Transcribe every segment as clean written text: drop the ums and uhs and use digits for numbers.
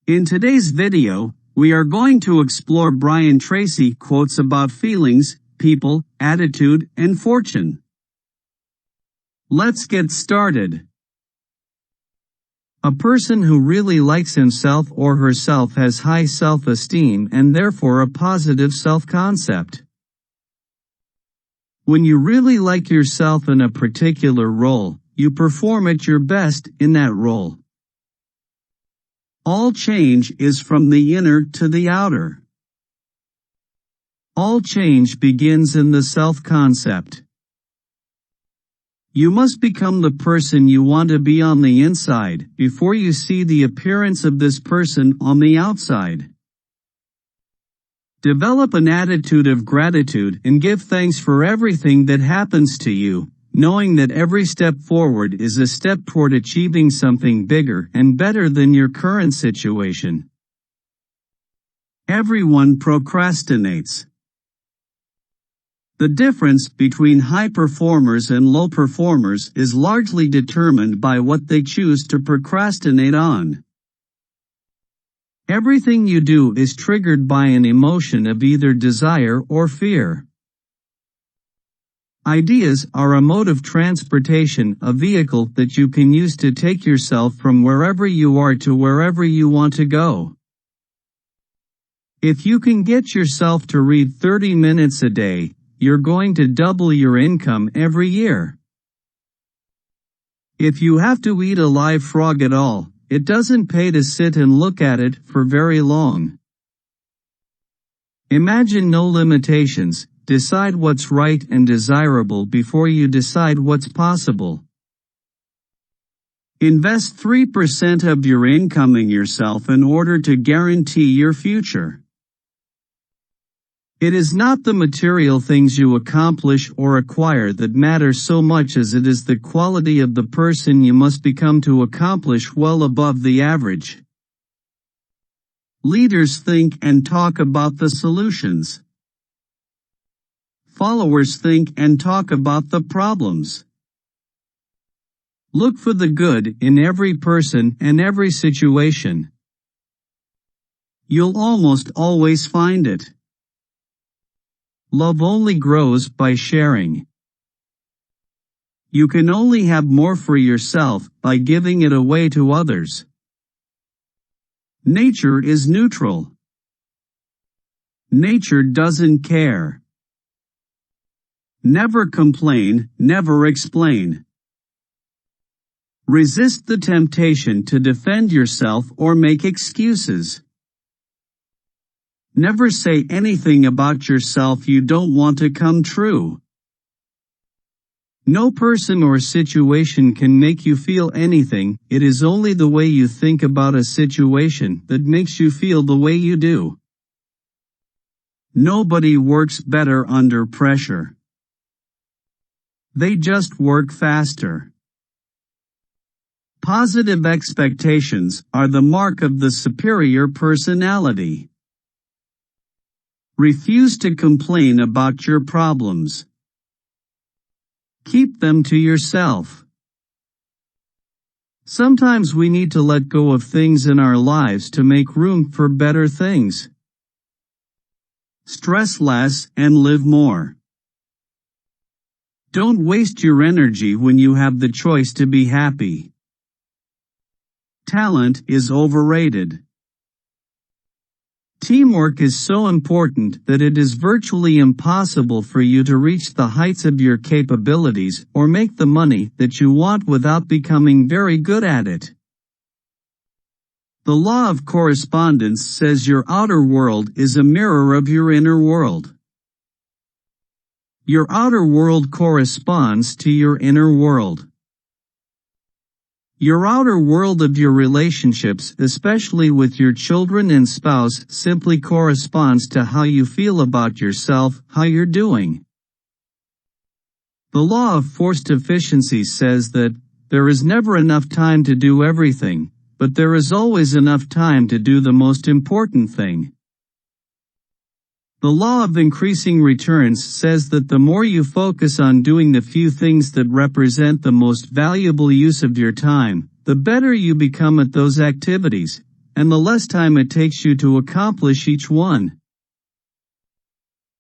In today's video, we are going to explore Brian Tracy quotes about feelings, people, attitude, and fortune. Let's get started. A person who really likes himself or herself has high self-esteem and therefore a positive self-concept. When you really like yourself in a particular role, you perform at your best in that role. All change is from the inner to the outer. All change begins in the self-concept. You must become the person you want to be on the inside before you see the appearance of this person on the outside. Develop an attitude of gratitude and give thanks for everything that happens to you, knowing that every step forward is a step toward achieving something bigger and better than your current situation. Everyone procrastinates. The difference between high performers and low performers is largely determined by what they choose to procrastinate on. Everything you do is triggered by an emotion of either desire or fear. Ideas are a mode of transportation, a vehicle that you can use to take yourself from wherever you are to wherever you want to go. If you can get yourself to read 30 minutes a day, you're going to double your income every year. If you have to eat a live frog at all, it doesn't pay to sit and look at it for very long. Imagine no limitations. Decide what's right and desirable before you decide what's possible. Invest 3% of your income in yourself in order to guarantee your future. It is not the material things you accomplish or acquire that matter so much as it is the quality of the person you must become to accomplish well above the average. Leaders think and talk about the solutions. Followers think and talk about the problems. Look for the good in every person and every situation. You'll almost always find it. Love only grows by sharing. You can only have more for yourself by giving it away to others. Nature is neutral. Nature doesn't care. Never complain, never explain. Resist the temptation to defend yourself or make excuses. Never say anything about yourself you don't want to come true. No person or situation can make you feel anything, it is only the way you think about a situation that makes you feel the way you do. Nobody works better under pressure. They just work faster. Positive expectations are the mark of the superior personality. Refuse to complain about your problems. Keep them to yourself. Sometimes we need to let go of things in our lives to make room for better things. Stress less and live more. Don't waste your energy when you have the choice to be happy. Talent is overrated. Teamwork is so important that it is virtually impossible for you to reach the heights of your capabilities or make the money that you want without becoming very good at it. The law of correspondence says your outer world is a mirror of your inner world. Your outer world corresponds to your inner world. Your outer world of your relationships, especially with your children and spouse, simply corresponds to how you feel about yourself, how you're doing. The law of forced efficiency says that there is never enough time to do everything, but there is always enough time to do the most important thing. The law of increasing returns says that the more you focus on doing the few things that represent the most valuable use of your time, the better you become at those activities, and the less time it takes you to accomplish each one.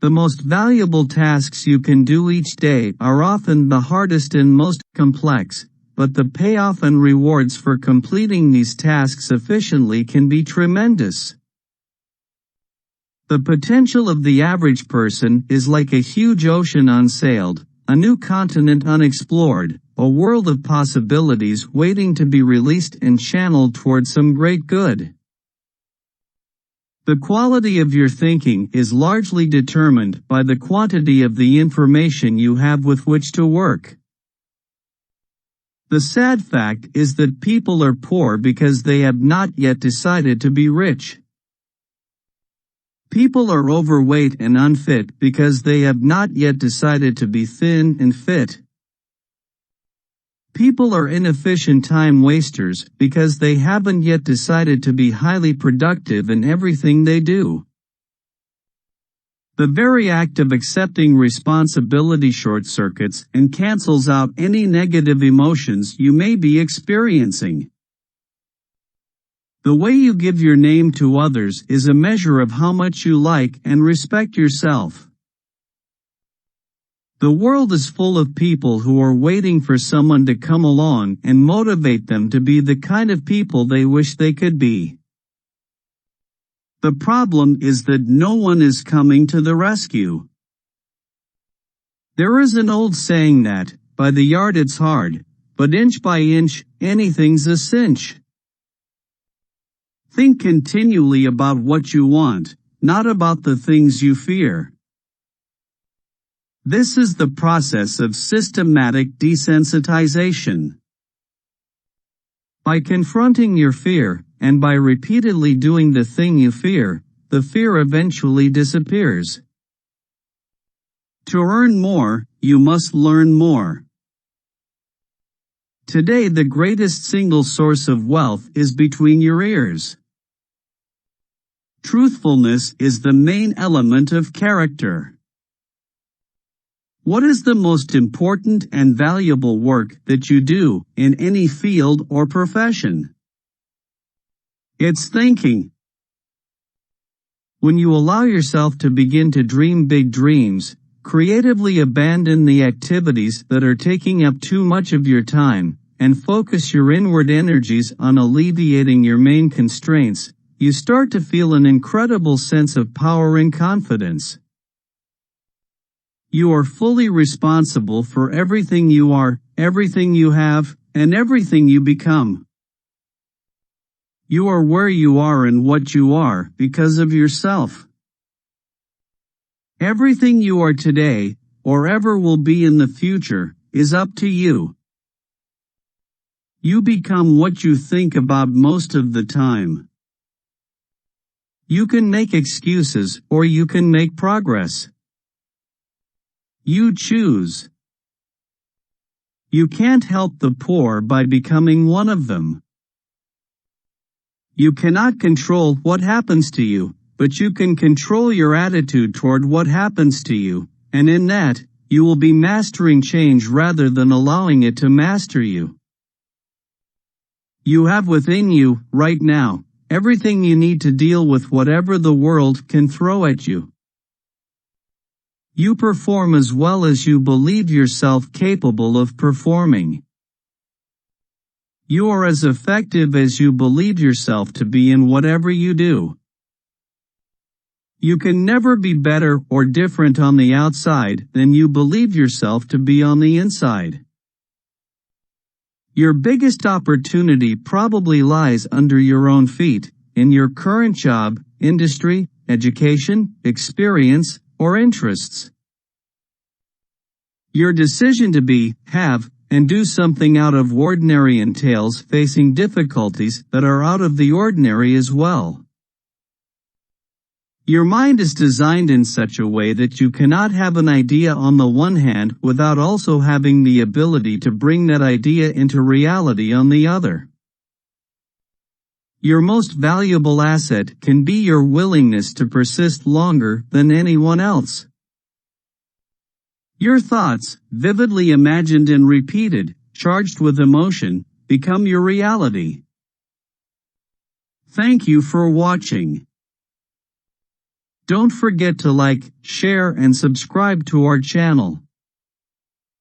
The most valuable tasks you can do each day are often the hardest and most complex, but the payoff and rewards for completing these tasks efficiently can be tremendous. The potential of the average person is like a huge ocean unsailed, a new continent unexplored, a world of possibilities waiting to be released and channeled toward some great good. The quality of your thinking is largely determined by the quantity of the information you have with which to work. The sad fact is that people are poor because they have not yet decided to be rich. People are overweight and unfit because they have not yet decided to be thin and fit. People are inefficient time wasters because they haven't yet decided to be highly productive in everything they do. The very act of accepting responsibility short-circuits and cancels out any negative emotions you may be experiencing. The way you give your name to others is a measure of how much you like and respect yourself. The world is full of people who are waiting for someone to come along and motivate them to be the kind of people they wish they could be. The problem is that no one is coming to the rescue. There is an old saying that, by the yard it's hard, but inch by inch, anything's a cinch. Think continually about what you want, not about the things you fear. This is the process of systematic desensitization. By confronting your fear, and by repeatedly doing the thing you fear, the fear eventually disappears. To earn more, you must learn more. Today the greatest single source of wealth is between your ears. Truthfulness is the main element of character. What is the most important and valuable work that you do in any field or profession? It's thinking. When you allow yourself to begin to dream big dreams, creatively abandon the activities that are taking up too much of your time, and focus your inward energies on alleviating your main constraints, you start to feel an incredible sense of power and confidence. You are fully responsible for everything you are, everything you have, and everything you become. You are where you are and what you are because of yourself. Everything you are today, or ever will be in the future, is up to you. You become what you think about most of the time. You can make excuses or you can make progress. You choose. You can't help the poor by becoming one of them. You cannot control what happens to you, but you can control your attitude toward what happens to you, and in that, you will be mastering change rather than allowing it to master you. You have within you, right now, everything you need to deal with whatever the world can throw at you. You perform as well as you believe yourself capable of performing. You are as effective as you believe yourself to be in whatever you do. You can never be better or different on the outside than you believe yourself to be on the inside. Your biggest opportunity probably lies under your own feet, in your current job, industry, education, experience, or interests. Your decision to be, have, and do something out of ordinary entails facing difficulties that are out of the ordinary as well. Your mind is designed in such a way that you cannot have an idea on the one hand without also having the ability to bring that idea into reality on the other. Your most valuable asset can be your willingness to persist longer than anyone else. Your thoughts, vividly imagined and repeated, charged with emotion, become your reality. Thank you for watching. Don't forget to like, share and subscribe to our channel.